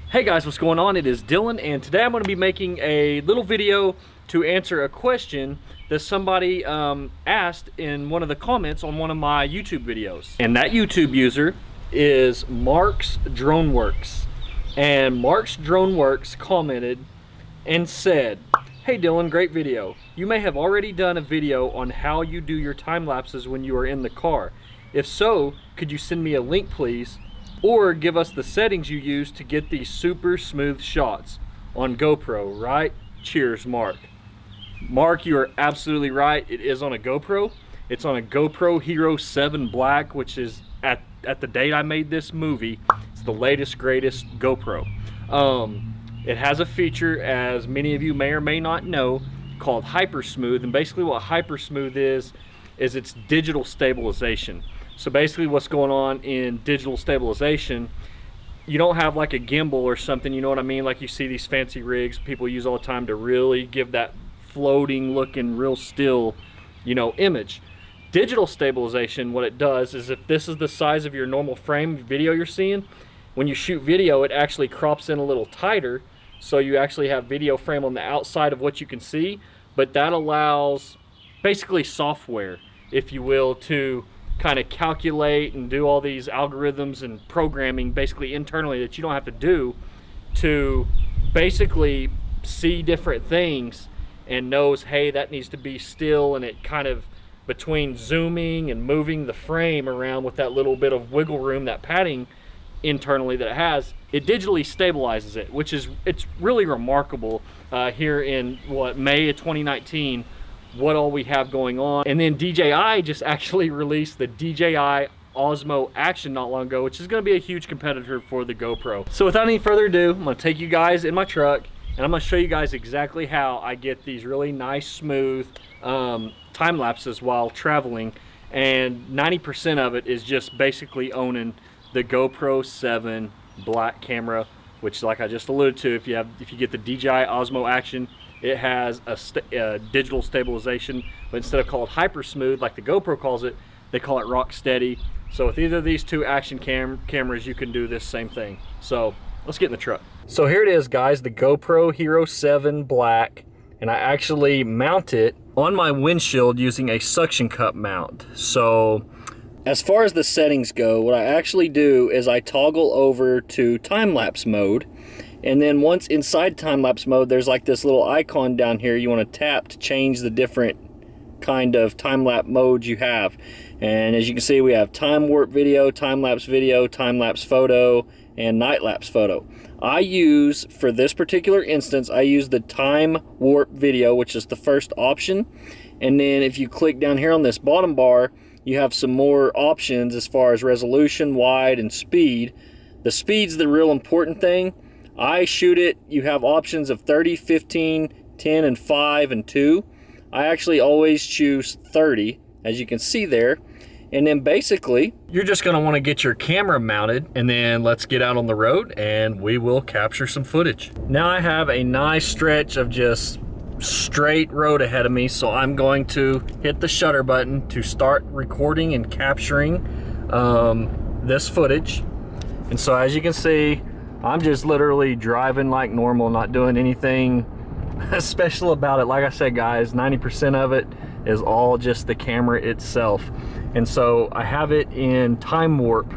Hey guys, what's going on? It is Dylan, and today I'm going to be making a little video to answer a question that somebody asked in one of the comments on one of my YouTube videos. And that YouTube user is Mark's Drone Works. And Mark's Drone Works commented and said, "Hey Dylan, great video. You may have already done a video on how you do your time lapses when you are in the car. If so, could you send me a link please? Or give us the settings you use to get these super smooth shots on GoPro, right? Cheers, Mark." Mark, you are absolutely right. It is on a GoPro. It's on a GoPro Hero 7 Black, which is at the date I made this movie, it's the latest, greatest GoPro. It has a feature, as many of you may or may not know, called Hyper Smooth. And basically what Hyper Smooth is it's digital stabilization. So basically what's going on in digital stabilization, you don't have like a gimbal or something, you know what I mean? Like you see these fancy rigs people use all the time to really give that floating looking real still, you know, image. Digital stabilization, what it does is if this is the size of your normal frame video you're seeing, when you shoot video, it actually crops in a little tighter. So you actually have video frame on the outside of what you can see, but that allows basically software, if you will, to kind of calculate and do all these algorithms and programming basically internally that you don't have to do, to basically see different things and knows, hey, that needs to be still, and it kind of, between zooming and moving the frame around with that little bit of wiggle room, that padding internally that it has, it digitally stabilizes it, which is, it's really remarkable here in May of 2019, what all we have going on. And then DJI just actually released the DJI Osmo Action not long ago, which is going to be a huge competitor for the GoPro. So without any further ado, I'm going to take you guys in my truck and I'm going to show you guys exactly how I get these really nice smooth time lapses while traveling. And 90% of it is just basically owning the GoPro 7 Black camera, which, like I just alluded to, if you get the DJI Osmo Action, it has a digital stabilization, but instead of called Hyper Smooth like the GoPro calls it, they call it Rock Steady. So with either of these two action cameras, you can do this same thing. So let's get in the truck. So here it is, guys, the GoPro Hero 7 Black, and I actually mount it on my windshield using a suction cup mount. So as far as the settings go, what I actually do is I toggle over to time-lapse mode. And then once inside time-lapse mode, there's like this little icon down here you want to tap to change the different kind of time-lapse modes you have. And as you can see, we have time warp video, time-lapse photo, and night-lapse photo. I use, for this particular instance, I use the time warp video, which is the first option. And then if you click down here on this bottom bar, you have some more options as far as resolution, wide, and speed. The speed's the real important thing. I shoot it, you have options of 30, 15, 10, and 5, and 2. I actually always choose 30, as you can see there. And then basically, you're just gonna wanna get your camera mounted, and then let's get out on the road and we will capture some footage. Now I have a nice stretch of just straight road ahead of me, so I'm going to hit the shutter button to start recording and capturing this footage. And so as you can see, I'm just literally driving like normal, not doing anything special about it. Like I said, guys, 90% of it is all just the camera itself. And so I have it in time warp,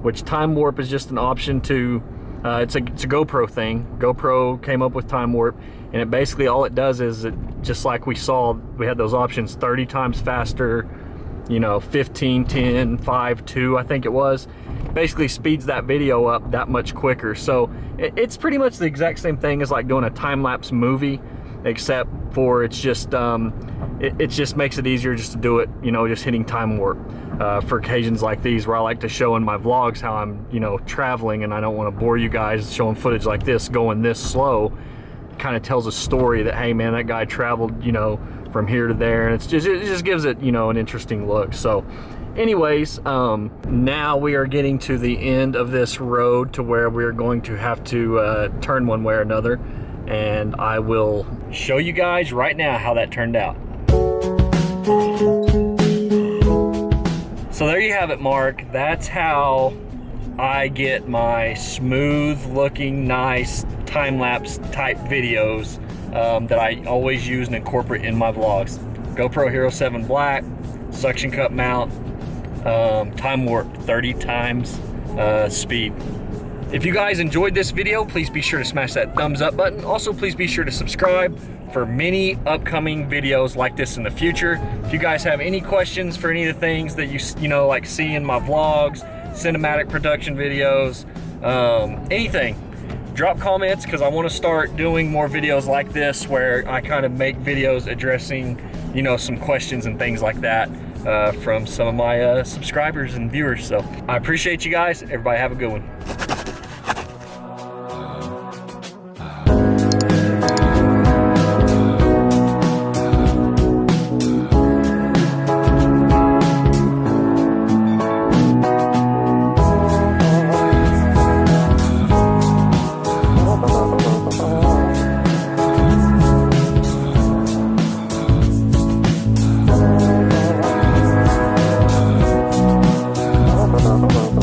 which time warp is just an option to, it's a GoPro thing. GoPro came up with time warp, and it basically, all it does is, it just like we saw, we had those options, 30 times faster, you know, 15, 10, 5, 2, I think it was. Basically speeds that video up that much quicker. So it's pretty much the exact same thing as like doing a time-lapse movie, except for it's just it just makes it easier just to do it, you know, just hitting time warp for occasions like these where I like to show in my vlogs how I'm, you know, traveling, and I don't want to bore you guys showing footage like this going this slow. It kind of tells a story that, hey man, that guy traveled, you know, from here to there, and it just gives it, you know, an interesting look. So anyways, now we are getting to the end of this road to where we're going to have to turn one way or another, and I will show you guys right now how that turned out. So there you have it, Mark. That's how I get my smooth looking, nice time-lapse type videos that I always use and incorporate in my vlogs. GoPro Hero 7 Black, suction cup mount, time warp 30 times speed. If you guys enjoyed this video, please be sure to smash that thumbs up button. Also, please be sure to subscribe for many upcoming videos like this in the future. If you guys have any questions for any of the things that you know, like see in my vlogs, cinematic production videos, anything, drop comments, because I want to start doing more videos like this where I kind of make videos addressing, you know, some questions and things like that from some of my subscribers and viewers. So I appreciate you guys. Everybody have a good one.